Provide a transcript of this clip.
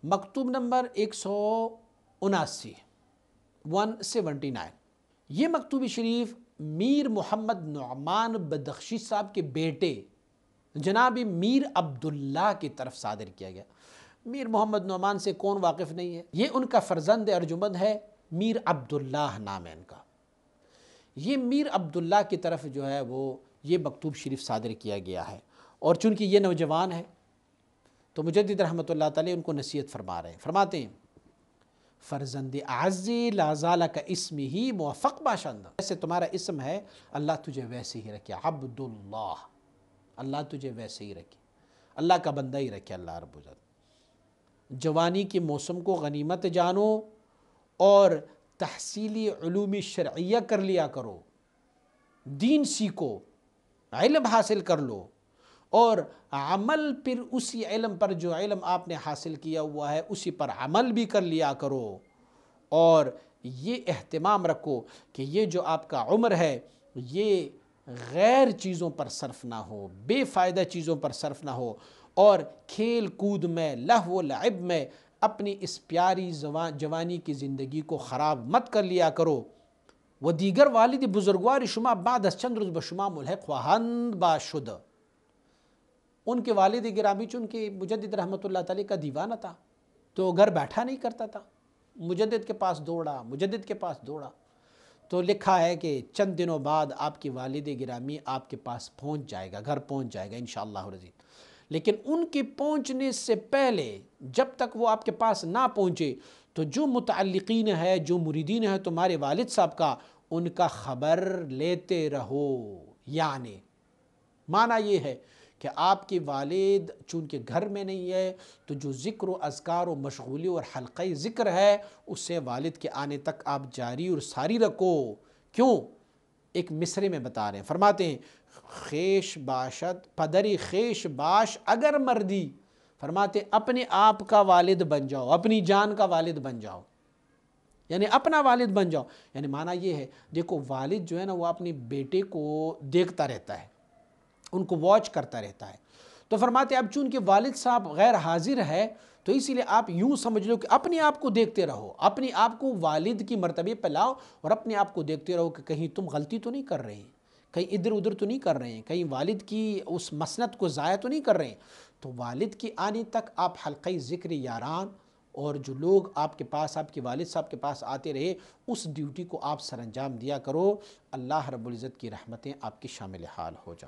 مکتوب نمبر 179 179، یہ مکتوب شریف میر محمد نعمان بدخشی صاحب کے بیٹے جناب میر عبداللہ کی طرف صادر کیا گیا۔ میر محمد نعمان سے کون واقف نہیں ہے؟ یہ ان کا فرزند ارجمند ہے، میر عبداللہ نام ہے ان کا۔ یہ میر عبداللہ کی طرف جو ہے وہ یہ مکتوب شریف صادر کیا گیا ہے، اور چونکہ یہ نوجوان ہے تو مجدد رحمۃ اللہ تعالی ان کو نصیحت فرما رہے ہیں۔ فرماتے ہیں فرزند اعزی لا زال کا اسم ہی موفق باشندہ، جیسے تمہارا اسم ہے اللہ تجھے ویسے ہی رکھے، عبداللہ، اللہ تجھے ویسے ہی رکھے، اللہ کا بندہ ہی رکھے اللہ رب العزت۔ جوانی کے موسم کو غنیمت جانو اور تحصیلی علوم شرعیہ کر لیا کرو، دین سیکھو، علم حاصل کر لو، اور عمل پھر اسی علم پر جو علم آپ نے حاصل کیا ہوا ہے اسی پر عمل بھی کر لیا کرو، اور یہ اہتمام رکھو کہ یہ جو آپ کا عمر ہے یہ غیر چیزوں پر صرف نہ ہو، بے فائدہ چیزوں پر صرف نہ ہو، اور کھیل کود میں، لہو و لعب میں اپنی اس پیاری جوانی کی زندگی کو خراب مت کر لیا کرو۔ و دیگر والد بزرگوار شما بعد از چند روز بشما ملحق خواہند باشد۔ ان کے والد گرامی چون کہ مجدد رحمۃ اللہ تعالی کا دیوانہ تھا تو گھر بیٹھا نہیں کرتا تھا، مجدد کے پاس دوڑا، مجدد کے پاس دوڑا، تو لکھا ہے کہ چند دنوں بعد آپ کی والد گرامی آپ کے پاس پہنچ جائے گا، گھر پہنچ جائے گا انشاءاللہ العزیز۔ لیکن ان کے پہنچنے سے پہلے جب تک وہ آپ کے پاس نہ پہنچے تو جو متعلقین ہے، جو مریدین ہیں تمہارے والد صاحب کا، ان کا خبر لیتے رہو۔ یعنی معنی یہ ہے کہ آپ کے والد چونکہ گھر میں نہیں ہے تو جو ذکر و اذکار و مشغولی اور حلقہ ذکر ہے اسے والد کے آنے تک آپ جاری اور ساری رکھو۔ کیوں؟ ایک مصرے میں بتا رہے ہیں، فرماتے ہیں خیش باشد پدری خیش باش اگر مردی، فرماتے ہیں اپنے آپ کا والد بن جاؤ، اپنی جان کا والد بن جاؤ، یعنی اپنا والد بن جاؤ۔ یعنی معنی یہ ہے، دیکھو والد جو ہے نا وہ اپنے بیٹے کو دیکھتا رہتا ہے، ان کو واچ کرتا رہتا ہے، تو فرماتے اب چونکہ والد صاحب غیر حاضر ہے تو اسی لیے آپ یوں سمجھ لو کہ اپنے آپ کو دیکھتے رہو، اپنے آپ کو والد کی مرتبے پہ لاؤ، اور اپنے آپ کو دیکھتے رہو کہ کہیں تم غلطی تو نہیں کر رہے ہیں، کہیں ادھر ادھر تو نہیں کر رہے ہیں، کہیں والد کی اس مسنت کو ضائع تو نہیں کر رہے ہیں۔ تو والد کی آنے تک آپ حلقہ ذکر یاران اور جو لوگ آپ کے پاس، آپ کے والد صاحب کے پاس آتے رہے، اس ڈیوٹی کو آپ سر انجام دیا کرو۔ اللہ رب العزت کی رحمتیں آپ کی شامل حال ہو جائیں۔